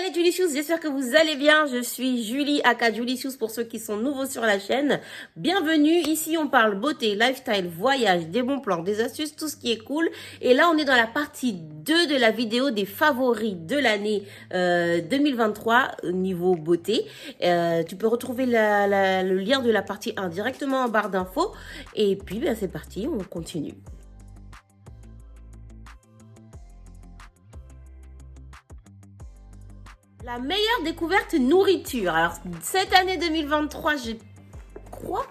les Julicious, j'espère que vous allez bien. Je suis Julie aka Julicious pour ceux qui sont nouveaux sur la chaîne. Bienvenue, ici on parle beauté, lifestyle, voyage, des bons plans, des astuces, tout ce qui est cool. Et là on est dans la partie 2 de la vidéo des favoris de l'année 2023 au niveau beauté. Tu peux retrouver le lien de la partie 1 directement en barre d'infos. Et puis c'est parti, on continue. La meilleure découverte nourriture. Alors, cette année 2023, je crois que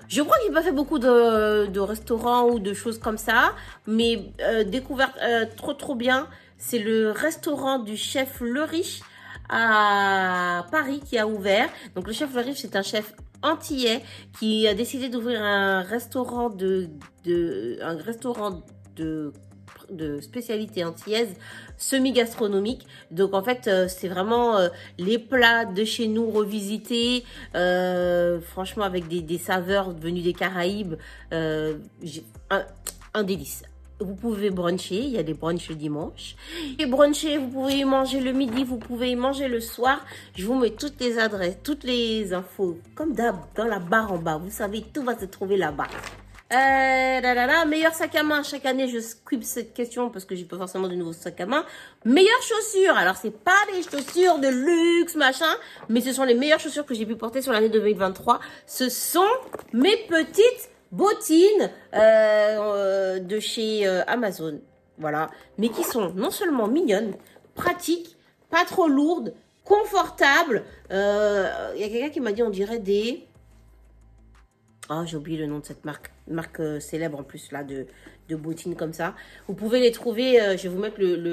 j'ai pas fait beaucoup de restaurants ou de choses comme ça. Mais découverte trop bien, c'est le restaurant du chef Le Riche à Paris qui a ouvert. Donc, le chef Le Riche, c'est un chef antillais qui a décidé d'ouvrir un restaurant de spécialité antillaise semi-gastronomique. Donc en fait c'est vraiment les plats de chez nous revisités, franchement avec des saveurs venues des Caraïbes, un délice. Vous pouvez bruncher, il y a des brunchs le dimanche. Et bruncher, vous pouvez y manger le midi, vous pouvez y manger le soir. Je vous mets toutes les adresses, toutes les infos, comme d'hab, dans la barre en bas. Vous savez, tout va se trouver là-bas. Meilleur sac à main. Chaque année, je squibe cette question parce que j'ai pas forcément de nouveaux sacs à main. Meilleures chaussures. Alors, c'est pas des chaussures de luxe, machin, mais ce sont les meilleures chaussures que j'ai pu porter sur l'année 2023. Ce sont mes petites bottines de chez Amazon. Voilà. Mais qui sont non seulement mignonnes, pratiques, pas trop lourdes, confortables. Il y a quelqu'un qui m'a dit, on dirait des... Oh, j'ai oublié le nom de cette marque célèbre en plus là de bottines comme ça. Vous pouvez les trouver, je vais vous mettre le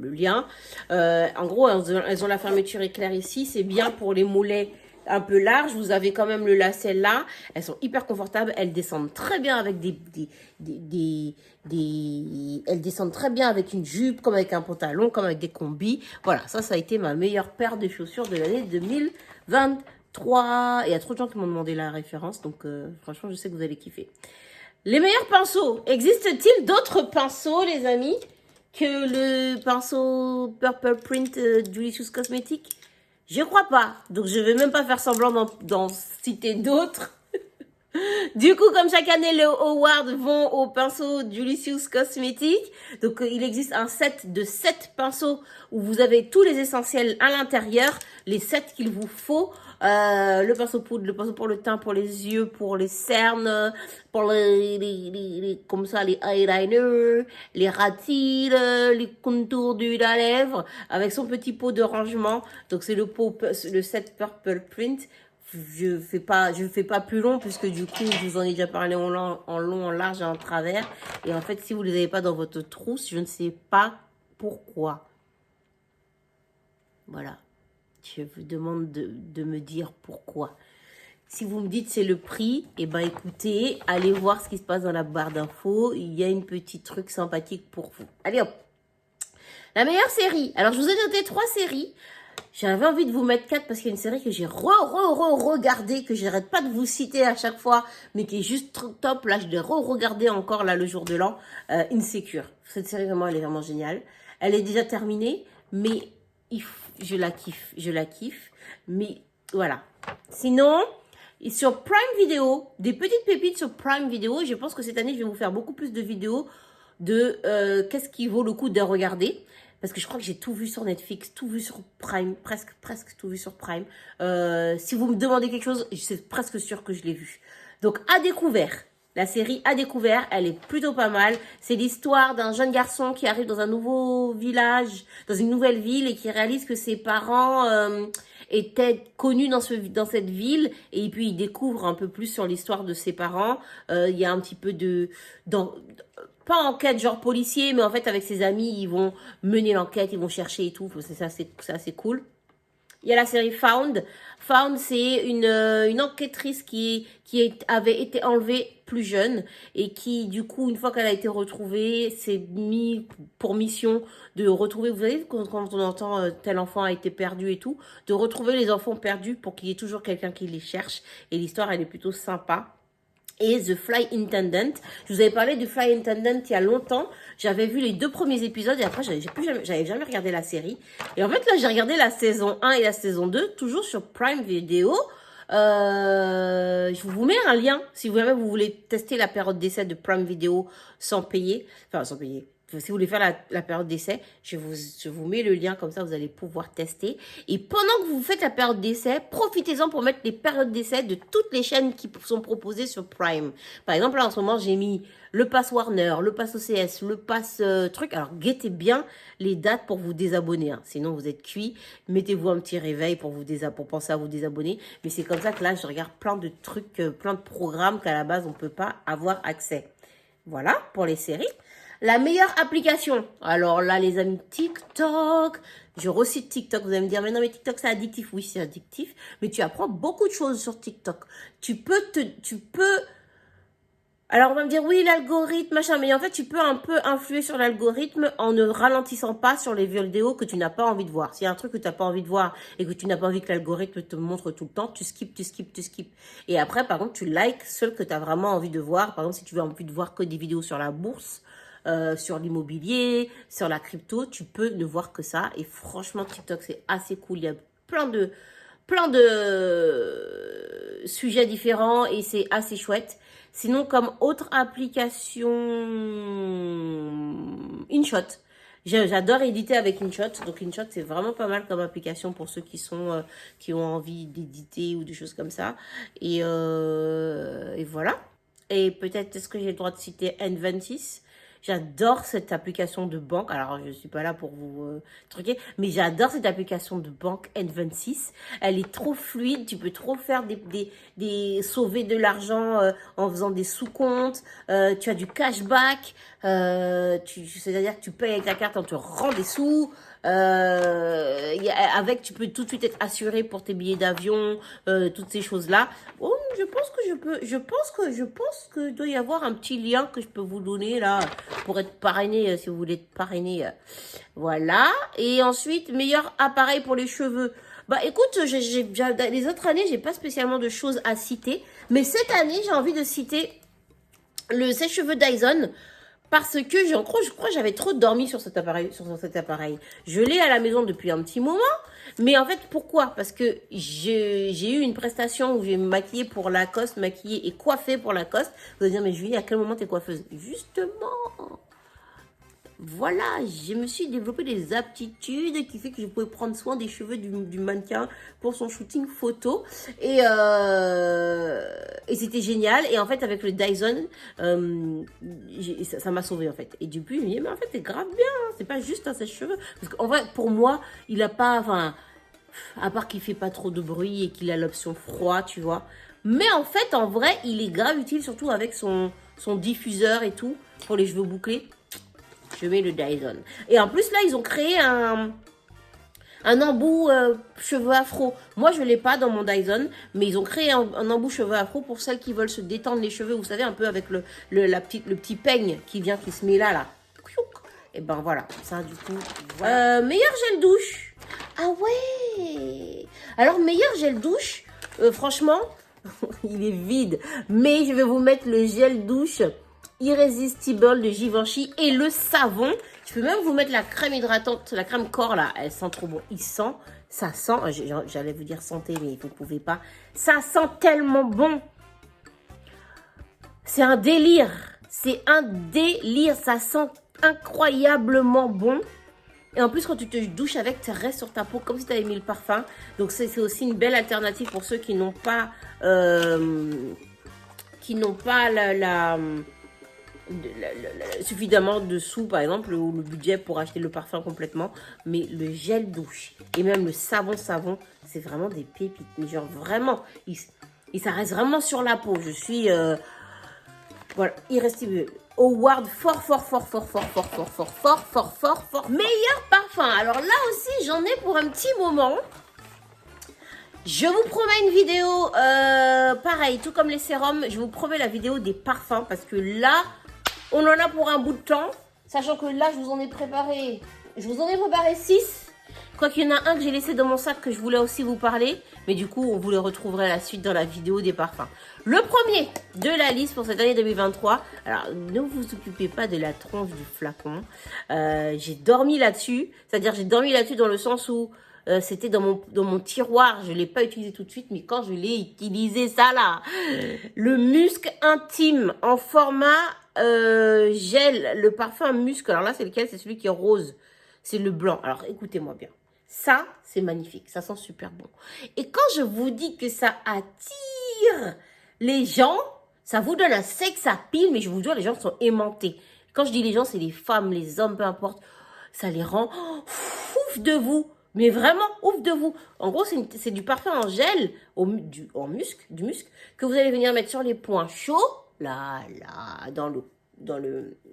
lien. En gros, elles ont la fermeture éclair ici. C'est bien pour les mollets un peu larges. Vous avez quand même le lacet là. Elles sont hyper confortables. Elles descendent très bien avec elles descendent très bien avec une jupe, comme avec un pantalon, comme avec des combis. Voilà, ça a été ma meilleure paire de chaussures de l'année 2023. Il y a trop de gens qui m'ont demandé la référence, donc franchement, je sais que vous allez kiffer. Les meilleurs pinceaux. Existe-t-il d'autres pinceaux, les amis, que le pinceau Purple Print Julicious Cosmetics? Je crois pas. Donc, je vais même pas faire semblant d'en citer d'autres. Du coup, comme chaque année, les awards vont au pinceau Julicious Cosmetics. Donc, il existe un set de 7 pinceaux où vous avez tous les essentiels à l'intérieur, les 7 qu'il vous faut. Le pinceau poudre, le pinceau pour le teint, pour les yeux, pour les cernes, pour comme ça, les eyeliners, les ratiles, les contours de la lèvre, avec son petit pot de rangement. Donc, c'est le set Purple Print. Je fais pas plus long puisque du coup je vous en ai déjà parlé en long, en large et en travers. Et en fait, si vous les avez pas dans votre trousse, je ne sais pas pourquoi. Voilà. Je vous demande de me dire pourquoi. Si vous me dites c'est le prix, et ben écoutez, allez voir ce qui se passe dans la barre d'infos. Il y a une petite truc sympathique pour vous. Allez hop. La meilleure série. Alors je vous ai noté 3 séries. J'avais envie de vous mettre 4 parce qu'il y a une série que j'ai regardée, que j'arrête pas de vous citer à chaque fois, mais qui est juste top. Là, je l'ai regardée encore là le jour de l'an. Insecure. Cette série, vraiment, elle est vraiment géniale. Elle est déjà terminée, mais je la kiffe. Mais voilà. Sinon, sur Prime Video, des petites pépites sur Prime Video. Je pense que cette année, je vais vous faire beaucoup plus de vidéos de qu'est-ce qui vaut le coup de regarder. Parce que je crois que j'ai tout vu sur Netflix, tout vu sur Prime, presque tout vu sur Prime. Si vous me demandez quelque chose, c'est presque sûr que je l'ai vu. Donc, À Découvert. La série À Découvert, elle est plutôt pas mal. C'est l'histoire d'un jeune garçon qui arrive dans un nouveau village, dans une nouvelle ville, et qui réalise que ses parents étaient connus dans cette ville. Et puis, il découvre un peu plus sur l'histoire de ses parents. Il y a un petit peu pas enquête genre policier, mais en fait avec ses amis, ils vont mener l'enquête, ils vont chercher et tout. C'est assez cool. Il y a la série Found. Found, c'est une enquêtrice qui avait été enlevée plus jeune et qui, du coup, une fois qu'elle a été retrouvée, s'est mis pour mission de retrouver, vous savez, quand on entend tel enfant a été perdu et tout, de retrouver les enfants perdus pour qu'il y ait toujours quelqu'un qui les cherche. Et l'histoire, elle est plutôt sympa. et The Fly Intendant. Je vous avais parlé du Fly Intendant il y a longtemps. J'avais vu les 2 premiers épisodes et après, j'avais jamais regardé la série. Et en fait, là, j'ai regardé la saison 1 et la saison 2, toujours sur Prime Video. Je vous mets un lien si jamais vous voulez tester la période d'essai de Prime Video sans payer. Enfin, sans payer. Si vous voulez faire la période d'essai, je vous mets le lien, comme ça vous allez pouvoir tester. Et pendant que vous faites la période d'essai, profitez-en pour mettre les périodes d'essai de toutes les chaînes qui sont proposées sur Prime. Par exemple, là en ce moment, j'ai mis le pass Warner, le pass OCS, le pass truc. Alors, guettez bien les dates pour vous désabonner. Hein. Sinon, vous êtes cuit. Mettez-vous un petit réveil pour penser à vous désabonner. Mais c'est comme ça que là, je regarde plein de trucs, plein de programmes qu'à la base, on ne peut pas avoir accès. Voilà, pour les séries. La meilleure application. Alors là, les amis, TikTok. Je recite TikTok. Vous allez me dire, mais non, mais TikTok, c'est addictif. Oui, c'est addictif. Mais tu apprends beaucoup de choses sur TikTok. Tu peux... Alors, on va me dire, oui, l'algorithme, machin. Mais en fait, tu peux un peu influer sur l'algorithme en ne ralentissant pas sur les vidéos que tu n'as pas envie de voir. S'il y a un truc que tu n'as pas envie de voir et que tu n'as pas envie que l'algorithme te montre tout le temps, tu skips. Et après, par contre, tu likes celles que tu as vraiment envie de voir. Par exemple, si tu as envie de voir que des vidéos sur la bourse, sur l'immobilier, sur la crypto, tu peux ne voir que ça. Et franchement, TikTok, c'est assez cool. Il y a plein de sujets différents et c'est assez chouette. Sinon, comme autre application, InShot. J'adore éditer avec InShot. Donc, InShot, c'est vraiment pas mal comme application pour ceux qui ont envie d'éditer ou des choses comme ça. Et voilà. Et peut-être, est-ce que j'ai le droit de citer N26? J'adore cette application de banque. Alors, je ne suis pas là pour vous truquer, mais j'adore cette application de banque N26. Elle est trop fluide. Tu peux trop faire sauver de l'argent en faisant des sous-comptes. Tu as du cashback. C'est-à-dire que tu payes avec ta carte, on te rend des sous. Avec, tu peux tout de suite être assuré pour tes billets d'avion, toutes ces choses-là. Oh, je pense que doit y avoir un petit lien que je peux vous donner là pour être parrainé, si vous voulez être parrainé. Voilà. Et ensuite, meilleur appareil pour les cheveux. Bah écoute, les autres années, j'ai pas spécialement de choses à citer, mais cette année, j'ai envie de citer le sèche-cheveux Dyson. Parce que je crois que j'avais trop dormi sur cet appareil. Je l'ai à la maison depuis un petit moment. Mais en fait, pourquoi? Parce que j'ai eu une prestation où j'ai maquillé pour Lacoste, maquillé et coiffé pour Lacoste. Vous allez dire, mais Julie, à quel moment t'es coiffeuse? Justement, voilà, je me suis développé des aptitudes qui fait que je pouvais prendre soin des cheveux du mannequin pour son shooting photo. Et c'était génial. Et en fait, avec le Dyson, ça m'a sauvé en fait. Et depuis, je me dis, mais en fait, c'est grave bien. Hein. C'est pas juste un sèche-cheveux. Parce qu'en vrai, pour moi, il a pas, enfin, à part qu'il fait pas trop de bruit et qu'il a l'option froid, tu vois. Mais en fait, en vrai, il est grave utile, surtout avec son diffuseur et tout, pour les cheveux bouclés. Je mets le Dyson. Et en plus, là, ils ont créé un embout cheveux afro. Moi, je ne l'ai pas dans mon Dyson, mais ils ont créé un embout cheveux afro pour celles qui veulent se détendre les cheveux. Vous savez, un peu avec le petit peigne qui se met là. Et ben voilà, ça du coup. Voilà. Meilleur gel douche. Ah ouais. Alors, meilleur gel douche, franchement, il est vide. Mais je vais vous mettre le gel douche Irrésistible de Givenchy et le savon. Je peux même vous mettre la crème hydratante, la crème corps là. Elle sent trop bon. Ça sent, j'allais vous dire santé, mais vous ne pouvez pas. Ça sent tellement bon. C'est un délire. Ça sent incroyablement bon. Et en plus, quand tu te douches avec, ça reste sur ta peau comme si tu avais mis le parfum. Donc, c'est aussi une belle alternative pour ceux qui n'ont pas, suffisamment de sous, par exemple, ou le budget pour acheter le parfum complètement. Mais le gel douche et même le savon, c'est vraiment des pépites. Mais genre, vraiment, ça reste vraiment sur la peau. Je suis... voilà, irrésistible. Award fort. Meilleur parfum. Alors là aussi, j'en ai pour un petit moment. Je vous promets une vidéo, pareil, tout comme les sérums, je vous promets la vidéo des parfums. Parce que là, on en a pour un bout de temps. Sachant que là, je vous en ai préparé 6. Quoi qu'il y en a un que j'ai laissé dans mon sac que je voulais aussi vous parler. Mais du coup, vous le retrouverez à la suite dans la vidéo des parfums. Le premier de la liste pour cette année 2023. Alors, ne vous occupez pas de la tronche du flacon. J'ai dormi là-dessus. C'est-à-dire, j'ai dormi là-dessus dans le sens où c'était dans mon tiroir. Je ne l'ai pas utilisé tout de suite. Mais quand je l'ai utilisé, ça là. Le musc intime en format gel. Le parfum musc. Alors là, c'est lequel? C'est celui qui est rose. C'est le blanc. Alors, écoutez-moi bien. Ça, c'est magnifique. Ça sent super bon. Et quand je vous dis que ça attire les gens, ça vous donne un sex appeal, mais je vous jure, les gens sont aimantés. Quand je dis les gens, c'est les femmes, les hommes, peu importe. Ça les rend ouf de vous. Mais vraiment, ouf de vous. En gros, c'est du parfum en gel, du musc, que vous allez venir mettre sur les points chauds, là, dans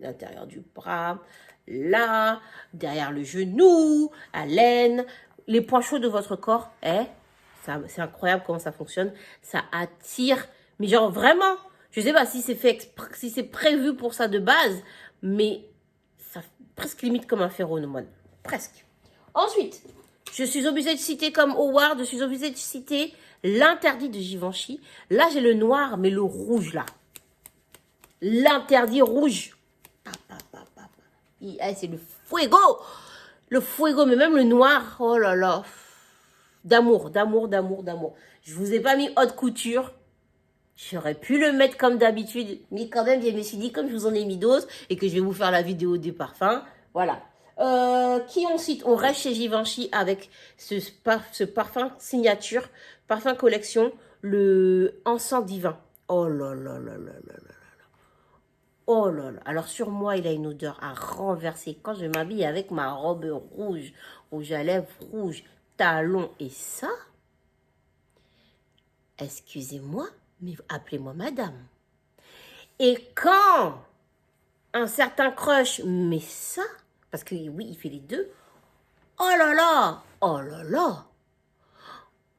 l'intérieur du bras, là, derrière le genou, à l'aine, les points chauds de votre corps. C'est incroyable comment ça fonctionne. Ça attire, mais genre vraiment, je sais pas si c'est si c'est prévu pour ça de base, mais ça presque limite comme un phéromone. Presque. Ensuite, je suis obligée de citer comme Howard, je suis obligée de citer l'interdit de Givenchy. Là, j'ai le noir, mais le rouge là. L'interdit rouge. C'est le fuego. Le fuego, mais même le noir. Oh là là. D'amour. Je vous ai pas mis haute couture. J'aurais pu le mettre comme d'habitude. Mais quand même, je me suis dit, comme je vous en ai mis d'autres et que je vais vous faire la vidéo des parfums. Voilà. Qui on cite? On reste chez Givenchy avec ce parfum signature, parfum collection, le encens divin. Oh là là là là là là. Oh là là. Alors sur moi, il a une odeur à renverser. Quand je m'habille avec ma robe rouge, rouge à lèvres rouge, talons et ça, excusez-moi, mais appelez-moi madame. Et quand un certain crush met ça, parce que oui, il fait les deux, oh là là, oh là là,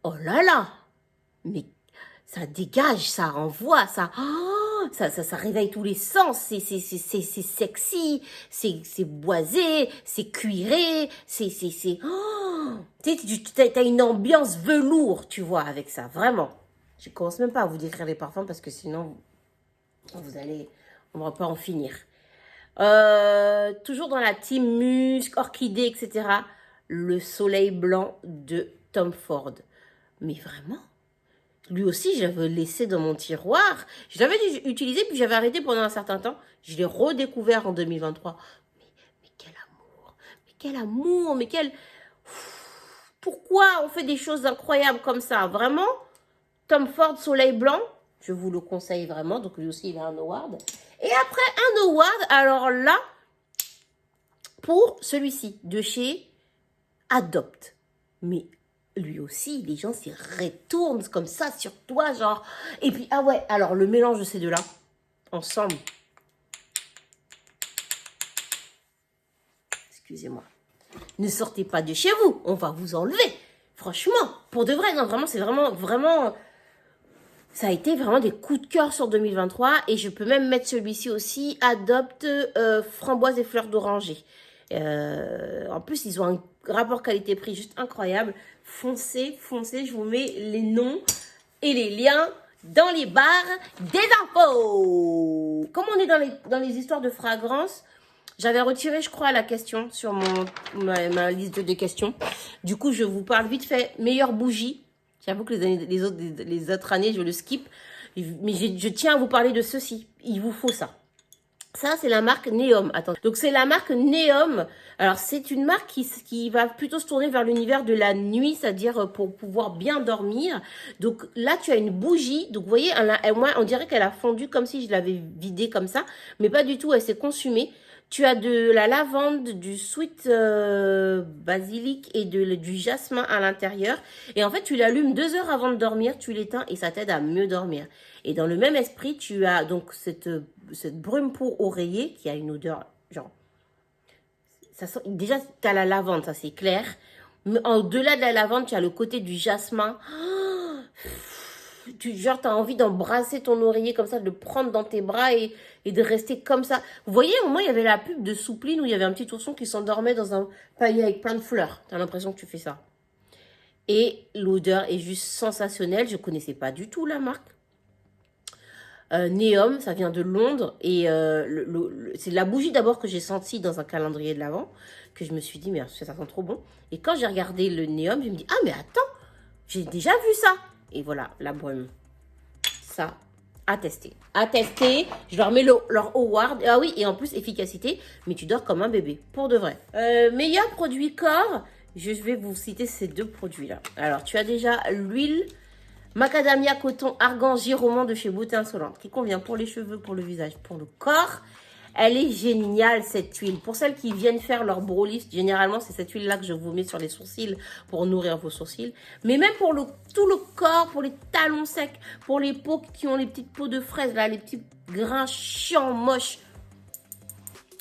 oh là là, mais ça dégage, ça renvoie, ça réveille tous les sens, c'est sexy, c'est boisé, c'est cuiré, t'as une ambiance velours, tu vois, avec ça, vraiment. Je commence même pas à vous décrire les parfums parce que sinon, on va pas en finir. Toujours dans la team musc, orchidée, etc. Le soleil blanc de Tom Ford. Mais vraiment, lui aussi, je l'avais laissé dans mon tiroir. Je l'avais utilisé, puis j'avais arrêté pendant un certain temps. Je l'ai redécouvert en 2023. Mais quel amour, mais quel... Pourquoi on fait des choses incroyables comme ça? Vraiment, Tom Ford Soleil Blanc, je vous le conseille vraiment. Donc lui aussi, il a un award. Et après un award, alors là, pour celui-ci, de chez Adopt. Mais lui aussi, les gens s'y retournent comme ça sur toi, genre. Et puis, ah ouais, alors le mélange de ces deux-là, ensemble. Excusez-moi. Ne sortez pas de chez vous, on va vous enlever. Franchement, pour de vrai, non, vraiment, c'est vraiment... Ça a été vraiment des coups de cœur sur 2023. Et je peux même mettre celui-ci aussi, Adopt framboise et fleurs d'oranger. En plus, ils ont un rapport qualité-prix juste incroyable. Foncez, je vous mets les noms et les liens dans les barres des infos. Comme on est dans les histoires de fragrance, j'avais retiré, je crois, la question sur ma liste de questions. Du coup, je vous parle vite fait. Meilleure bougie. J'avoue que les autres années, je le skip. Mais je tiens à vous parler de ceci. Il vous faut ça. Ça, c'est la marque Neom. Attends. Donc, c'est la marque Neom. Alors, c'est une marque qui va plutôt se tourner vers l'univers de la nuit, c'est-à-dire pour pouvoir bien dormir. Donc, là, tu as une bougie. Donc, vous voyez, moi, on dirait qu'elle a fondu comme si je l'avais vidée comme ça. Mais pas du tout, elle s'est consumée. Tu as de la lavande, du sweet basilic et du jasmin à l'intérieur. Et en fait, tu l'allumes 2 heures avant de dormir, tu l'éteins et ça t'aide à mieux dormir. Et dans le même esprit, tu as donc cette brume pour oreiller qui a une odeur, genre... Ça sent, déjà, tu as la lavande, ça c'est clair. Mais au-delà de la lavande, tu as le côté du jasmin. genre, t'as envie d'embrasser ton oreiller comme ça, de le prendre dans tes bras et de rester comme ça. Vous voyez, au moins, il y avait la pub de Soupline où il y avait un petit ourson qui s'endormait dans un panier avec plein de fleurs. T'as l'impression que tu fais ça. Et l'odeur est juste sensationnelle. Je connaissais pas du tout la marque. Neom, ça vient de Londres. Et c'est la bougie d'abord que j'ai sentie dans un calendrier de l'Avent. Que je me suis dit, mais ça sent trop bon. Et quand j'ai regardé le Neom, je me dis, ah mais attends, j'ai déjà vu ça. Et voilà, la brume. Ça, à tester. À tester. Je leur mets leur award. Ah oui, et en plus, efficacité. Mais tu dors comme un bébé. Pour de vrai. Meilleur produit corps. Je vais vous citer ces deux produits-là. Alors, tu as déjà l'huile macadamia coton argan giromant de chez Beauté Insolente. Qui convient pour les cheveux, pour le visage, pour le corps. Elle est géniale, cette huile. Pour celles qui viennent faire leur brow lift, généralement, c'est cette huile-là que je vous mets sur les sourcils pour nourrir vos sourcils. Mais même pour tout le corps, pour les talons secs, pour les peaux qui ont les petites peaux de fraises, là, les petits grains chiants, moches.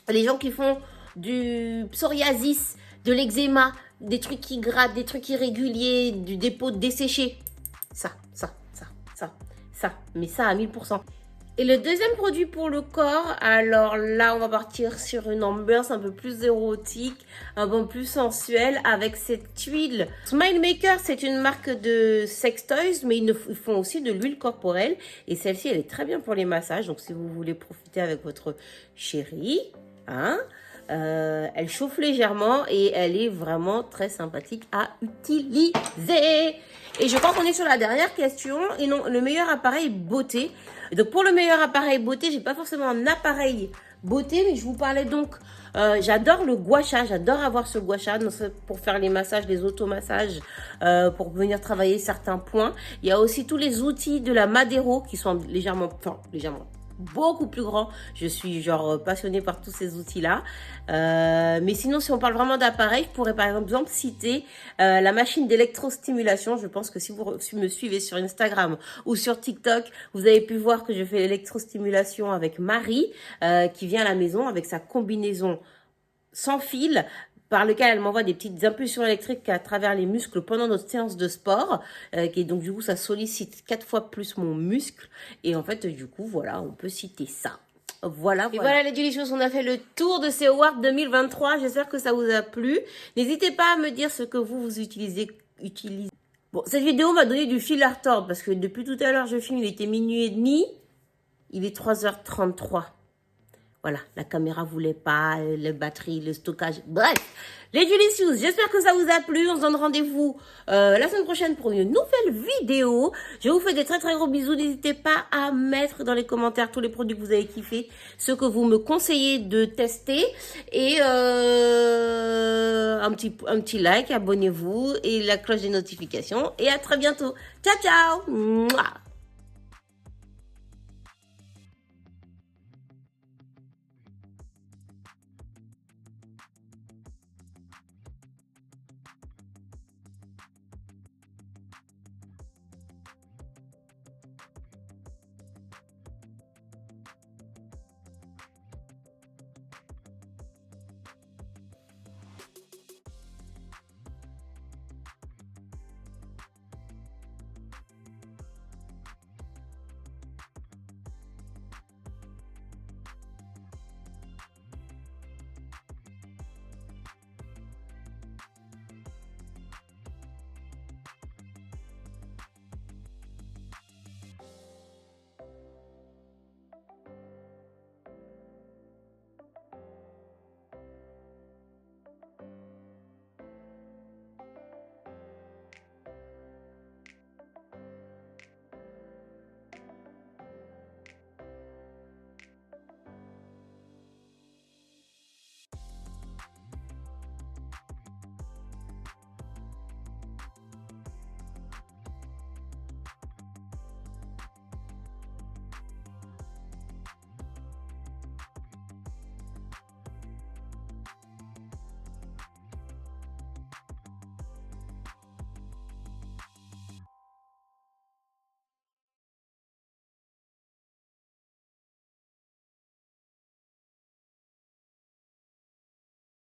Les gens qui font du psoriasis, de l'eczéma, des trucs qui grattent, des trucs irréguliers, des peaux desséchées. Ça. Mais ça à 1000%. Et le deuxième produit pour le corps, alors là, on va partir sur une ambiance un peu plus érotique, un peu plus sensuelle avec cette huile. Smile Maker, c'est une marque de sex toys, mais ils font aussi de l'huile corporelle. Et celle-ci, elle est très bien pour les massages. Donc, si vous voulez profiter avec votre chérie, hein, elle chauffe légèrement et elle est vraiment très sympathique à utiliser. Et je crois qu'on est sur la dernière question. Et non, le meilleur appareil beauté. Donc pour le meilleur appareil beauté, j'ai pas forcément un appareil beauté, mais je vous parlais donc, j'adore le gua sha, j'adore avoir ce gua sha pour faire les massages, les automassages, pour venir travailler certains points. Il y a aussi tous les outils de la Madero qui sont légèrement beaucoup plus grand. Je suis genre passionnée par tous ces outils-là. Mais sinon, si on parle vraiment d'appareil, je pourrais par exemple citer la machine d'électrostimulation. Je pense que si vous me suivez sur Instagram ou sur TikTok, vous avez pu voir que je fais l'électrostimulation avec Marie, qui vient à la maison avec sa combinaison sans fil, par lequel elle m'envoie des petites impulsions électriques à travers les muscles pendant notre séance de sport. Et donc, du coup, ça sollicite 4 fois plus mon muscle. Et en fait, du coup, voilà, on peut citer ça. Voilà. Et voilà les Delicious, on a fait le tour de ces awards 2023. J'espère que ça vous a plu. N'hésitez pas à me dire ce que vous utilisez. Bon, cette vidéo m'a donné du fil à retordre parce que depuis tout à l'heure, je filme, il était minuit et demi. Il est 3h33. Voilà, la caméra voulait pas, la batterie, le stockage, bref. Les Delicious, j'espère que ça vous a plu. On se donne rendez-vous la semaine prochaine pour une nouvelle vidéo. Je vous fais des très très gros bisous. N'hésitez pas à mettre dans les commentaires tous les produits que vous avez kiffés, ceux que vous me conseillez de tester. Et un petit like, abonnez-vous et la cloche des notifications. Et à très bientôt. Ciao, ciao. Mouah.